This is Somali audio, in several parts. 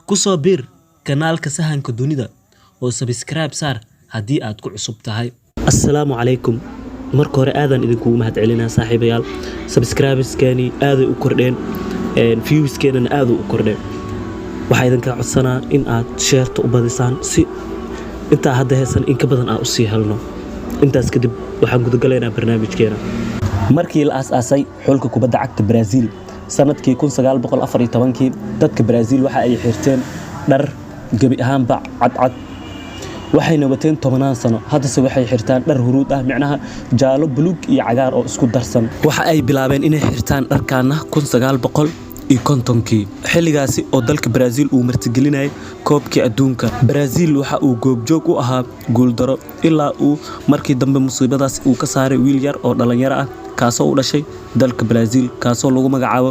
ku soo bir kanaalka Sahanka Dunida oo subscribe saar haddii aad ku cusub tahay. Assalaamu calaykum. marka hore aadan idinku mahadcelinaa saaxiibayaal. Subscribers-keeni aad u kordheen, views-keenana aad u kordheen. waxaa idinka codsanaa in aad share-ta u badisaan si inta hadda heesan in ka badan aan u sii helno. intaas kadib waxaan guda galaynaa barnaamijkeena. markii la aasaasay xulka kubadda cagta Brazil sanadkii 1914 dadka Brazil waxa ay xirteen dhar gabi ahaanba cadcad, waxayna wateen 10 sano. haddase waxay xirtaan dhar huruud ah, micnaha jaalo, buluug iyo cagaar oo isku darsan. waxa ay bilaabeen inay xirtaan dharkaana 1950kii, xilligaasi oo dalka Brazil uu martigelinayay koobkii adduunka. Brazil waxa uu goobjoog u ahaa guuldaro ilaa uu markii dambe musiibadaas uu ka saaray wiil yar oo dhalinyaro ah kaasoo u dhashay dalka Brazil kaasoo lagu magacaabo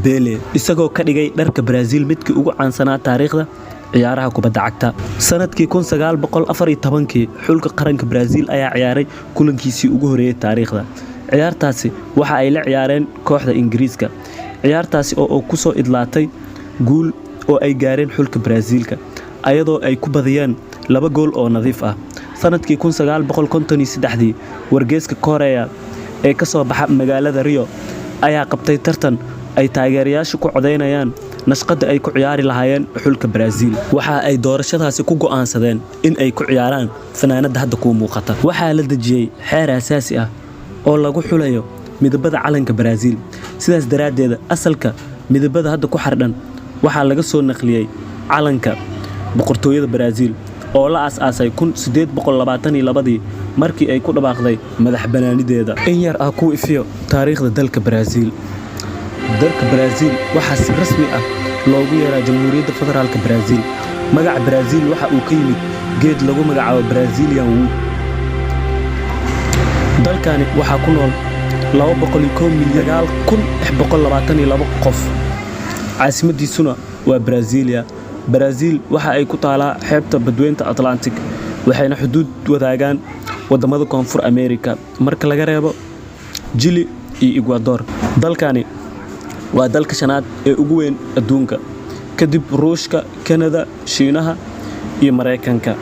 Pele, isagoo ka dhigay dharka Brazil midkii ugu caansanaa taariikhda ciyaaraha kubadda cagta. sanadkii 1914kii xulka qaranka Brazil ayaa ciyaaray kulankiisii ugu horeeyay taariikhda. ciyaartaasi waxa ay la ciyaareen kooxda Ingiriiska. ciyaartaasi oo ku soo idlaatay guul oo ay gaareen xulka Brazilka ayadoo ay ku badiyeen 2 gool oo nadiif ah. sanadkii 1953 wargeyska Korea ee ka soo baxa magaalada Rio ayaa qabtay tartan ay taageerayaashu ku codeynayaan nashqada ay ku ciyaari lahaayeen xulka Brazil. waxa ay doorashadaasi ku go'aansadeen in ay ku ciyaaraan fanaanada hadda ku muuqata. waxaa la dejiyay xeer asaasi ah oo lagu xulayo midabada calanka Brazil. sidaas daraadeed asalka midabada hadda ku xardhan waxaa laga soo naqliyay calanka boqortooyada Brazil oo la aasaasay 1822 markii ay ku dhawaaqday madax banaanideeda. in yar ah ku ifiyo taariikhda dalka Brazil. dalka Brazil waxa si rasmi ah loogu yeeraa Jamhuuriyadda Federaalka Brazil. magaca Brazil waxa uu ka yimid geed lagu magacaabo Brazilian wood. dalkani waxa ku nool 201,922 qof. caasimadiisuna waa Brasilia. Brazil waxa ay ku taalaa xeebta badweynta Atlantic, waxayna xuduud wadaagaan wadamada Koonfur America marka laga reebo Chile iyo Ecuador. dalkani waa dalka shanaad ee ugu weyn adduunka kadib Ruushka, Canada, Shiinaha iyo Mareykanka.